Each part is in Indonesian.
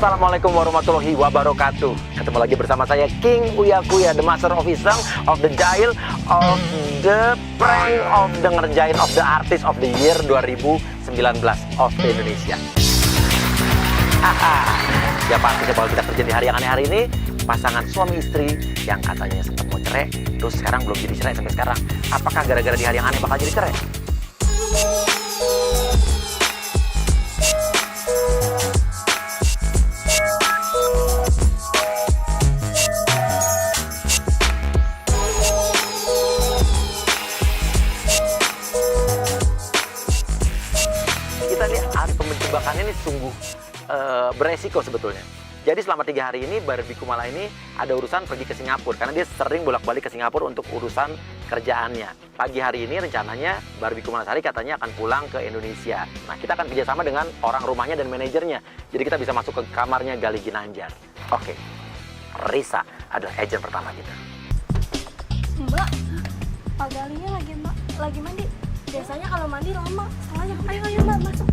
Assalamualaikum warahmatullahi wabarakatuh. Ketemu lagi bersama saya King Uya Kuya, the master of Islam, of the Jail, of the prank, of the ngerjain, of the artist of the year 2019 of the Indonesia. Ya pasti kalau kita kerja di hari yang aneh hari ini, pasangan suami istri yang katanya sempat mau cerai, terus sekarang belum jadi cerai sampai sekarang. Apakah gara-gara di hari yang aneh bakal jadi cerai? Kita lihat hari penjebakannya ini sungguh beresiko sebetulnya. Jadi selama 3 hari ini Barbie Kumala ini ada urusan pergi ke Singapura karena dia sering bolak-balik ke Singapura untuk urusan kerjaannya. Pagi hari ini rencananya Barbie Kumalasari katanya akan pulang ke Indonesia. Nah, kita akan kerjasama dengan orang rumahnya dan manajernya. Jadi kita bisa masuk ke kamarnya Gali Ginanjar. Oke, Risa adalah agent pertama kita. Mbak, Pak Galinya lagi mandi. Biasanya kalau mandi lama. Soalnya ayo Mbak masuk.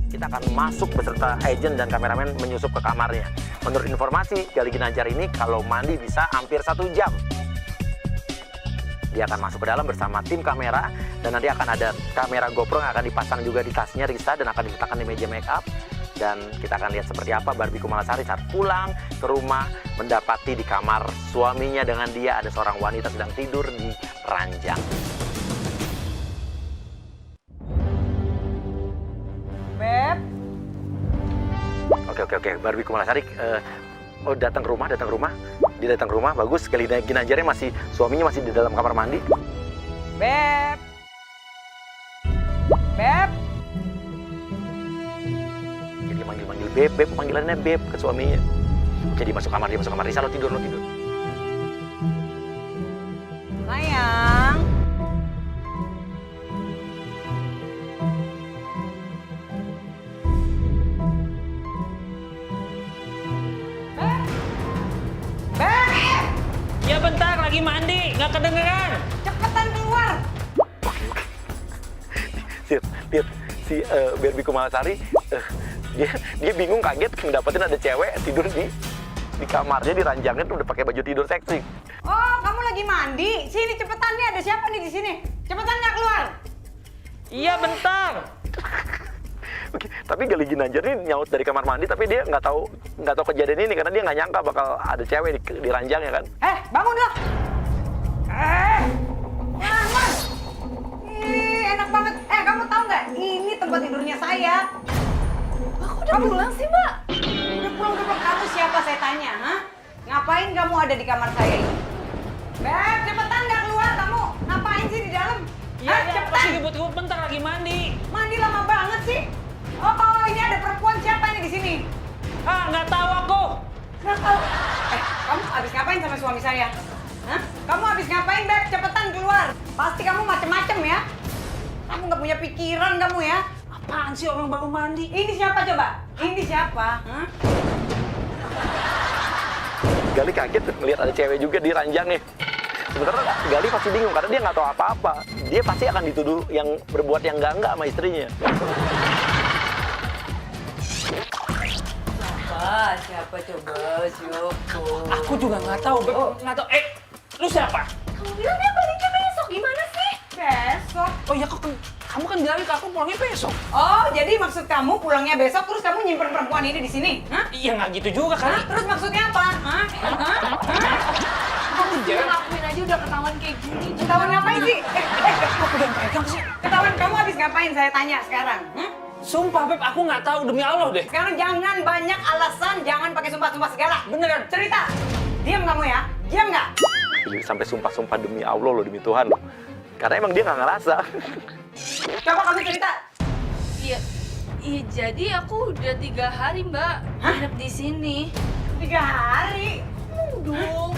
Kita akan masuk beserta agent dan kameramen menyusup ke kamarnya. Menurut informasi, Gali Ginanjar ini kalau mandi bisa hampir 1 jam. Dia akan masuk ke dalam bersama tim kamera dan nanti akan ada kamera GoPro yang akan dipasang juga di tasnya Risa dan akan diletakkan di meja make up. Dan kita akan lihat seperti apa Barbie Kumalasari saat pulang ke rumah mendapati di kamar suaminya dengan dia ada seorang wanita sedang tidur di ranjang. Beb, Oke. Barbie Kumalasari datang ke rumah. Dia datang ke rumah, bagus. Gali Ginanjarnya suaminya masih di dalam kamar mandi. Beb, Beb, Jadi manggil Beb, panggilannya Beb ke suaminya. Jadi masuk kamar, Risa, lo tidur. sayang. Beb, Ya bentar, lagi mandi, nggak kedengeran. cepetan keluar. Lihat si Barbie Kumalasari, dia bingung kaget mendapatin ada cewek tidur di kamarnya di ranjangnya tuh udah pakai baju tidur seksi. Oh, kamu lagi mandi? Sini cepetan nih, ada siapa nih di sini? Cepetan nggak keluar? Iya bentar. Oke, tapi Gali Ginanjar ini nyaut dari kamar mandi tapi dia nggak tahu kejadian ini karena dia nggak nyangka bakal ada cewek di ranjangnya kan. Bangun loh. Bangun. Ih, enak banget. Kamu tahu nggak? Ini tempat tidurnya saya. Aku udah pulang sih Mbak. Udah pulang. Kamu siapa saya tanya, ha? Ngapain kamu ada di kamar saya ini? Beb, cepetan nggak keluar kamu? Ngapain sih di dalam? Ya, cepetan. pasti ribut-ribut bentar lagi mandi. Mandi lama banget sih. Oh, ini ada perempuan siapa ini di sini? Ah, nggak tahu aku. Nggak tahu. Kamu habis ngapain sama suami saya? Hah? Kamu habis ngapain, Beb? Cepetan keluar. Pasti kamu macem-macem ya. Kamu nggak punya pikiran kamu ya. Apaan sih orang baru mandi? Ini siapa coba? Ini siapa? Hah? Gali kaget melihat ada cewek juga di ranjangnya. Sebenarnya Gali pasti bingung karena dia nggak tahu apa-apa. Dia pasti akan dituduh yang berbuat yang enggak sama istrinya. Siapa coba? Siapa? Aku juga nggak tahu, Beb. Nggak tahu. Lu siapa? Kamu bilang dia baliknya besok, gimana sih? Besok. Oh ya, kamu kan bilang ke aku pulangnya besok. Oh, jadi maksud kamu pulangnya besok terus kamu nyimpen perempuan ini di sini? Hah? Iya nggak gitu juga Hah? kali. Terus maksudnya apa? Hah? Hah? Kamu juga ngakuin aja udah ketahuan kayak gini. Ketahuan ngapain sih? Aku udah pegang sih. Ketahuan kamu habis ngapain saya tanya sekarang? Sumpah, Beb, aku nggak tahu demi Allah deh. Sekarang jangan banyak alasan, jangan pakai sumpah-sumpah segala. Beneran. Cerita. Diam kamu ya? Diam nggak? Sampai sumpah-sumpah demi Allah loh, demi Tuhan loh. Karena emang dia nggak ngerasa. Coba kamu cerita. Iya, jadi aku udah 3 hari Mbak nginep di sini. 3 hari. Dong.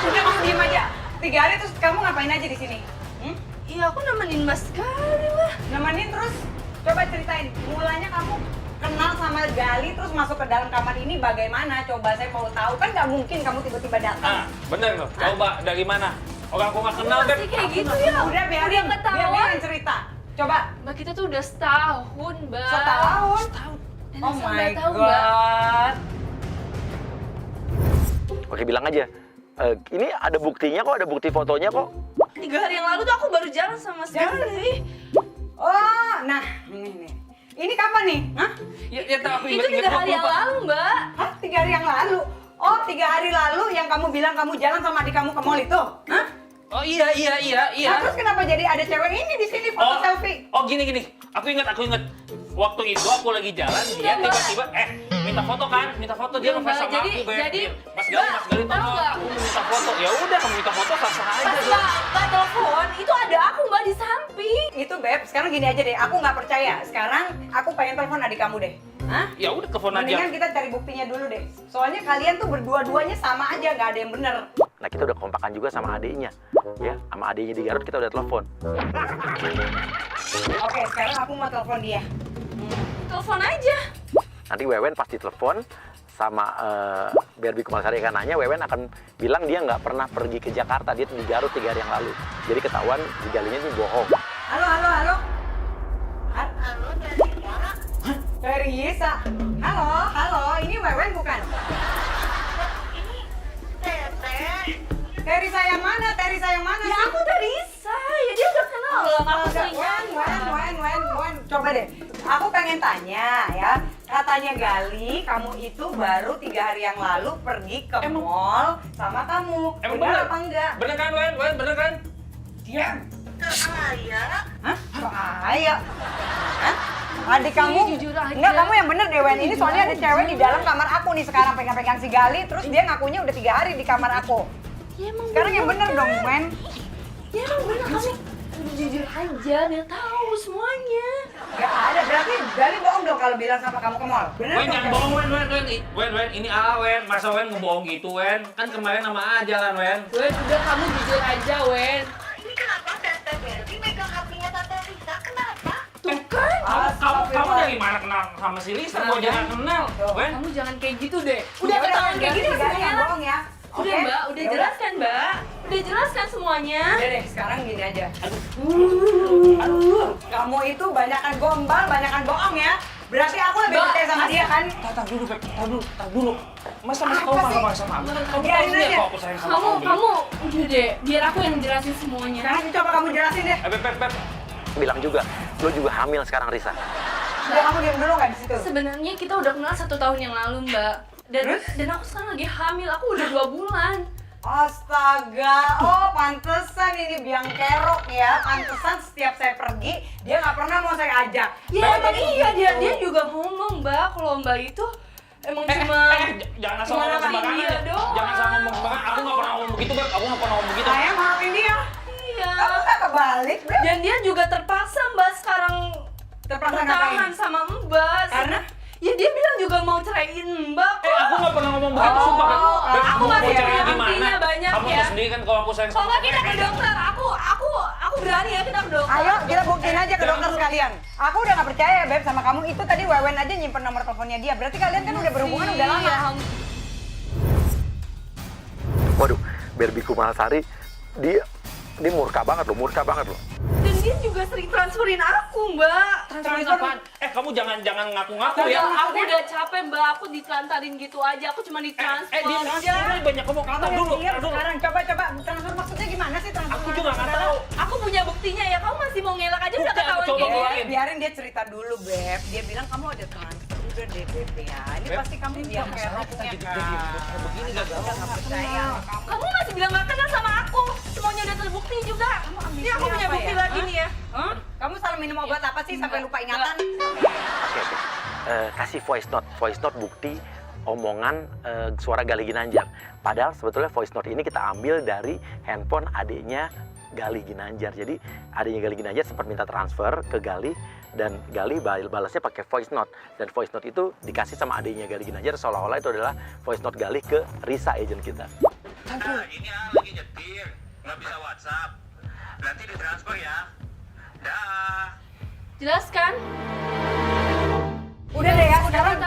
Udah kamu diem aja. 3 hari terus kamu ngapain aja di sini? Iya aku nemenin Mas sekali Mbak. Nemenin terus. Coba ceritain. Mulanya kamu kenal sama Gali terus masuk ke dalam kamar ini bagaimana? Coba saya mau tahu, kan nggak mungkin kamu tiba-tiba datang. Bener loh. Coba dari mana? Orang aku nggak kenal, Beb. Masih kayak gitu ya? Udah biarin, biarin cerita. Coba. Mbak, kita tuh udah setahun, Mbak. Setahun? Dan Oh asal my Mbak tahu, Mbak. god. Oke, bilang aja. Ini ada buktinya kok, ada bukti fotonya kok. 3 hari yang lalu tuh aku baru jalan sama si Gali. Oh, nah ini. Ini kapan nih? Hah? Ya tak aku Itu inget-inget 3 hari yang lalu, Mbak. Hah? 3 hari yang lalu? Oh, 3 hari lalu yang kamu bilang kamu jalan sama adik kamu ke mall itu? Hah? Oh iya. Nah, terus kenapa jadi ada cewek ini di sini foto selfie? Oh gini. Aku inget. Waktu itu aku lagi jalan, dia tiba-tiba minta foto kan, dia Iya, ngefans sama Mbak. aku, Beb. Jadi, Mas Gali Mbak, tolong tahu nggak? aku minta foto. Ya udah, kamu minta foto sah-sah aja. Pas Beb. Mbak telepon, itu ada aku, Mbak, di samping. Itu Beb, sekarang gini aja deh, aku nggak percaya. Sekarang aku pengen telepon adik kamu deh. Hah? Ya udah telepon aja. Mendingan kita cari buktinya dulu deh. Soalnya kalian tuh berdua-duanya sama aja, nggak ada yang bener. Nah, kita udah kompakan juga sama adiknya. Ya, sama adiknya di Garut kita udah telepon. Oke, sekarang aku mau telepon dia. Telepon aja. Nanti Wewen pasti telepon sama Barbie Kumalasari akan nanya, Wewen akan bilang dia nggak pernah pergi ke Jakarta, dia tuh di Garut 3 hari yang lalu. Jadi ketahuan di Galinya ini bohong. Halo. Halo, Teresa. Halo, ini Wewen bukan? Teresa yang mana? Ya aku Teresa, ya dia udah kenal lah, aku sering Wen, coba deh. Aku pengen tanya ya. Katanya Gali, kamu itu baru 3 hari yang lalu pergi ke mall sama kamu. Emang Benar bener? apa enggak? Bener kan, Wen? Bener kan? Diam. Hah? Bahaya. Hah? Adik kamu? jujur aja. Enggak, kamu yang bener deh, Wen. Ini soalnya ada cewek di dalam kamar aku nih sekarang pegang-pegang si Gali, terus dia ngakunya udah 3 hari di kamar aku. Ya emang Sekarang yang bener dong, Wen. Ya emang bener, kamu jujur aja, dia tahu semuanya. Gak ada, berarti Gali bohong dong kalau bilang sama kamu ke mall. Bener Wen dong? jangan bohong, Wen. Ini Wen. Masa Wen ngebohong gitu, Wen? Kan kemarin sama aja kan, Wen? Wen, udah kamu jujur aja, Wen. Ini kenapa Tante Berbi megang HP-nya Tante Risa? Kenapa? Tuh kan. Kamu dari mana kenal sama si Lisa? Kok jangan kenal, Wen? Kamu jangan kayak gitu deh. Udah ketahuan kayak gini Gali yang semuanya. bohong ya. Udah Oke? Mbak, udah Ya jelas kan Mbak? Udah jelas kan semuanya? Udah deh, sekarang gini aja. Kamu itu banyakan gombal, banyakan bohong ya. Berarti aku lebih Mbak, percaya sama dia kan? Tar dulu. Masa kamu marah sama aku? Kamu Biarin tahu aja. kok aku sayang sama kamu. Kamu udah deh, biar aku yang jelasin semuanya. Sekarang coba kamu jelasin deh. Beb. Bilang juga, lo juga hamil sekarang, Risa. Udah kamu diam dulu nggak di situ? Sebenarnya kita udah kenal 1 tahun yang lalu Mbak. Dan aku sekarang lagi hamil, aku udah 2 bulan. Astaga, oh pantesan ini biang kerok ya. Pantesan setiap saya pergi, dia nggak pernah mau saya ajak. Ya emang iya, dia juga ngomong Mbak, kalau Mbak itu emang cuma Jangan asal cuma ngomong namain sembarangan. dia doang. Jangan asal ngomong sembarangan. Aku nggak pernah ngomong begitu, Beb. Aku nggak pernah ngomong begitu. Saya maafin dia. Iya. Kamu nggak kebalik, Beb? Dan dia juga terpaksa Mbak sekarang Terpaksa bertahan ngapain? sama Mbak. Karena? Ya dia bilang juga mau ceraiin Mbak kok. Aku nggak pernah ngomong begitu, sumpah, Beb. Beb, aku mau masih cari punya di mana? buktinya banyak Kamu ya. tahu sendiri kan kalau aku sayang Kalau sama nggak kita ke dokter, aku berani ya kita ke dokter. Ayo kita buktiin aja ke dokter sekalian. Aku udah nggak percaya Beb sama kamu. Itu tadi Wewen aja nyimpen nomor teleponnya dia. Berarti kalian kan udah berhubungan udah lama. Iya. Waduh, Barbie Kumalasari, dia murka banget loh. Dan dia juga sering transferin aku Mbak. Transferin apaan? Kamu jangan ngaku-ngaku ya. Aku udah capek Mbak, aku ditelantarin gitu aja. Aku cuma ditransfer Dia aja. banyak ngomong. Tar dulu. Sekarang coba transfer maksudnya gimana sih transfer? Aku juga nggak tahu. Aku punya buktinya ya, kamu masih mau ngelak aja udah Bukti, ketahuan coba kayak gini. bawain. Biarin dia cerita dulu Beb. Dia bilang kamu ada transfer udah deh Beb ya. Ini Beb, pasti kamu biang keroknya kan. Begini gak Aku nggak percaya sama kamu. Kamu masih bilang gak kenal sama aku. Semuanya udah terbukti juga. Ini aku punya apa bukti ya? lagi nih ya. Hah? Kamu salah minum obat apa sih sampai lupa ingatan? Oke. Kasih voice note bukti omongan suara Gali Ginanjar. Padahal sebetulnya voice note ini kita ambil dari handphone adiknya Gali Ginanjar. Jadi adiknya Gali Ginanjar sempat minta transfer ke Gali dan Gali balasnya pakai voice note. Dan voice note itu dikasih sama adiknya Gali Ginanjar seolah-olah itu adalah voice note Gali ke Risa, agent kita. Nah, ini lagi nyetir, nggak bisa WhatsApp. Nanti ditransfer ya. Dah. Jelas kan? Udah deh ya, sekarang.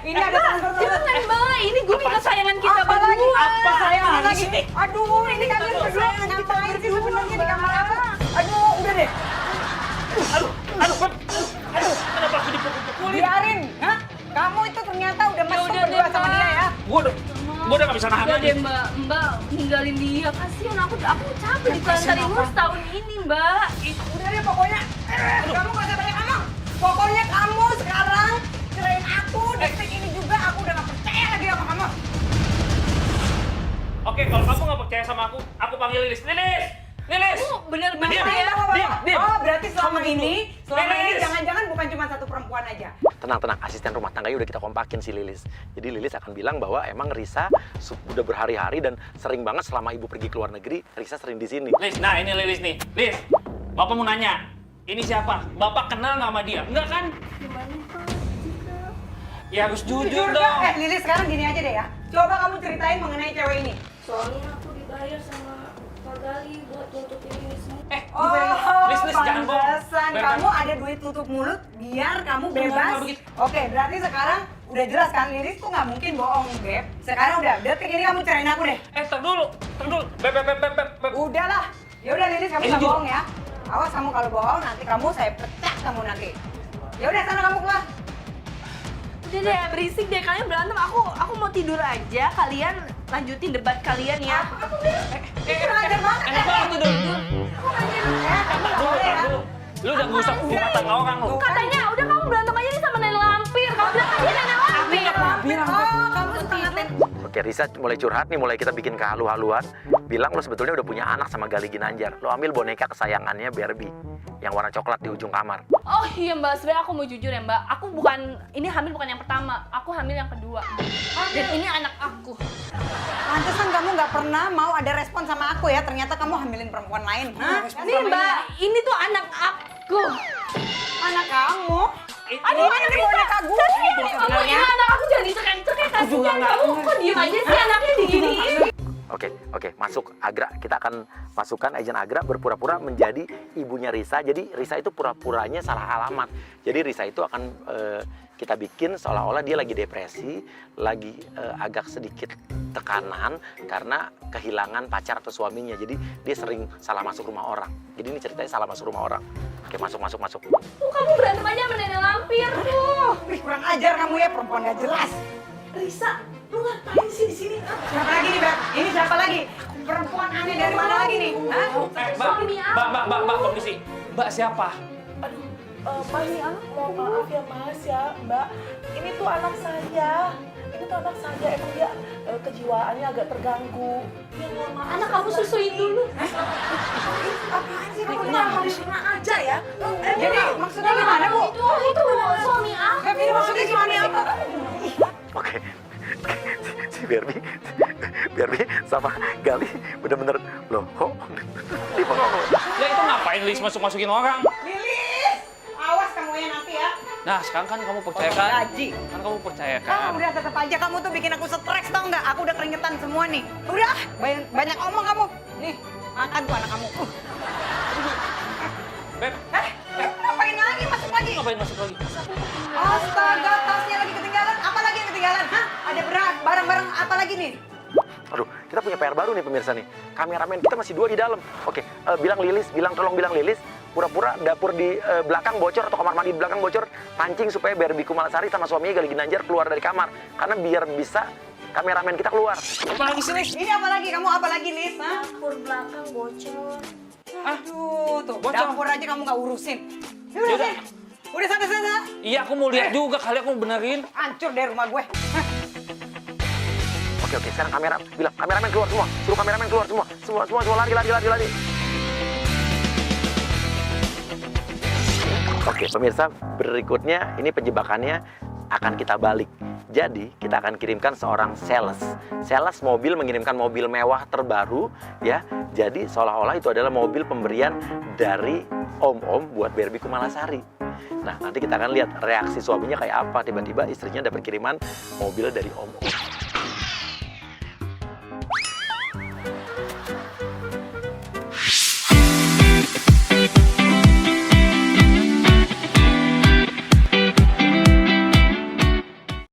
Ini ada transfer. Jangan mbak, ini gue minta sayangan kita Apa lagi? berdua. Apa sayang Apaan lagi? sih? Aduh, ini kalian berdua ngapain sih sebenarnya di kamar aku? Aduh, udah deh. Aduh, kenapa aku dipukul-pukulin? Biarin, hah? Kamu itu ternyata udah masuk udah berdua deh, sama Mbak. dia ya? Gua udah gak bisa nahan Udah lagi. deh mbak ninggalin dia. Kasian aku capek ditelantarin mulu setahun ini mbak. Udah deh pokoknya. Kamu gak usah banyak ngomong. Pokoknya kamu sekarang cerain aku. Detik ini juga aku udah gak percaya lagi sama kamu. Oke, kalau kamu gak percaya sama aku panggil Lilis. Lilis! Kamu bener-bener Diam, ya. diam. Oh, berarti selama ini Lilis. jangan-jangan bukan cuma satu perempuan aja. Tenang, asisten rumah tangganya udah kita kompakin si Lilis. Jadi Lilis akan bilang bahwa emang Risa udah berhari-hari dan sering banget selama ibu pergi ke luar negeri, Risa sering di sini. Lilis, nah ini Lilis nih. Lilis, Bapak mau nanya. Ini siapa? Bapak kenal nggak sama dia? Enggak kan? Gimana pak? Ya harus jujur Jujur dong. dah. Lilis sekarang gini aja deh ya. Coba kamu ceritain mengenai cewek ini. Soalnya aku dibayar sama Pak Gali buat nutupin ini semua. Oh, Lilis, jangan bohong. pantesan Biar kamu ada duit tutup mulut biar kamu bebas. Nggak begitu. Oke, berarti sekarang udah jelas kan Lilis tuh nggak mungkin bohong, Beb. Sekarang udah, detik ini kamu cerain aku deh. Tar dulu. Beb. Udahlah. Ya udah Lilis kamu Ini nggak juga. bohong ya. Awas kamu kalau bohong nanti kamu saya pecat kamu nanti. Ya udah sana kamu keluar. Udah deh berisik deh kalian berantem. Aku mau tidur aja. Kalian lanjutin debat kalian ya. Kurang ajar banget. Enak banget tuh dulu. Kamu nggak boleh ya. Lu udah ngusap rumah tangga orang lu. Katanya udah kamu berantem aja nih sama nenek lampir. Kamu bilang kan dia nenek lampir. Oh, kamu setengah Oke, Risa mulai curhat nih, mulai kita bikin kehalu-haluan. Bilang lo sebetulnya udah punya anak sama Gali Ginanjar. Lo ambil boneka kesayangannya Barbie yang warna coklat di ujung kamar. Oh iya mbak, sebenarnya aku mau jujur ya mbak. Aku ini hamil bukan yang pertama. Aku hamil yang kedua. Dan ini anak aku. Pantesan kamu nggak pernah mau ada respon sama aku ya. Ternyata kamu hamilin perempuan lain. Hah? Nih mbak, ini tuh anak aku. Anak kamu? Aduh, ini boneka gue. Ini anak aku jangan dicekek-cekek. Kasihan kamu. Kok diem aja sih anaknya diginiin? Oke, masuk Agra. Kita akan masukkan agent Agra berpura-pura menjadi ibunya Risa. Jadi Risa itu pura-puranya salah alamat. Jadi Risa itu akan kita bikin seolah-olah dia lagi depresi, lagi agak sedikit tekanan karena kehilangan pacar atau suaminya. Jadi dia sering salah masuk rumah orang. Jadi ini ceritanya salah masuk rumah orang. Oke, masuk. Tuh kamu berantem aja sama nenek lampir tuh. Ih, kurang ajar kamu ya, perempuan gak jelas. Risa, lu ngapain sih di sini? Siapa lagi nih, Beb? Ini siapa lagi? Perempuan aneh dari mana lagi nih? Hah? Mbak, komisi. Mbak siapa? Mas, mau maaf ya Mas ya, Mbak. Ini tuh anak saya. Emang dia kejiwaannya agak terganggu. Ya, mohon maaf. Anak kamu susuin dulu. Apaan sih kamu? Ini harus rumah aja ya. Jadi maksudnya gimana, Bu? Itu suami aku. Beb, ini maksudnya gimana apa? Oke. Si Barbie sama Gali bener-bener loh kok di bengong. Ya itu ngapain Lilis masuk-masukin orang? Lilis! Awas kamu ya nanti ya. Nah, sekarang kan kamu percaya kan? Gaji. Kan kamu percaya Ah, kan? udah tetap aja kamu tuh bikin aku stres tau nggak? Aku udah keringetan semua nih. Udah, banyak omong kamu. Nih, makan tuh anak kamu. Beb, Ngapain lagi? Masuk lagi. ngapain masuk lagi? Astaga, tasnya lagi ketinggalan. Apa lagi yang ketinggalan? Hah? Ada barang-barang apa lagi nih? Aduh, kita punya PR baru nih pemirsa nih. Kameramen kita masih 2 di dalam. Oke, tolong bilang Lilis, pura-pura dapur di belakang bocor atau kamar mandi di belakang bocor, pancing supaya Barbie Kumalasari sama suaminya Gali Ginanjar keluar dari kamar. Karena biar bisa kameramen kita keluar. Apa lagi sih, Lilis? Ini apa lagi? Kamu apa lagi, Lis? Hah? Dapur belakang bocor. Aduh, tuh. Bocor. Dapur aja kamu nggak urusin. Yaudah. Udah, udah sana. Iya, aku mau lihat juga. Kali aku mau benerin. Hancur deh rumah gue. Hah? Oke, sekarang kameramen keluar semua. Suruh kameramen keluar semua. Semua lari. Oke, pemirsa, berikutnya ini penjebakannya akan kita balik. Jadi, kita akan kirimkan seorang sales mobil mengirimkan mobil mewah terbaru ya. Jadi, seolah-olah itu adalah mobil pemberian dari Om buat Barbie Kumalasari. Nah, nanti kita akan lihat reaksi suaminya kayak apa tiba-tiba istrinya dapat kiriman mobil dari Om.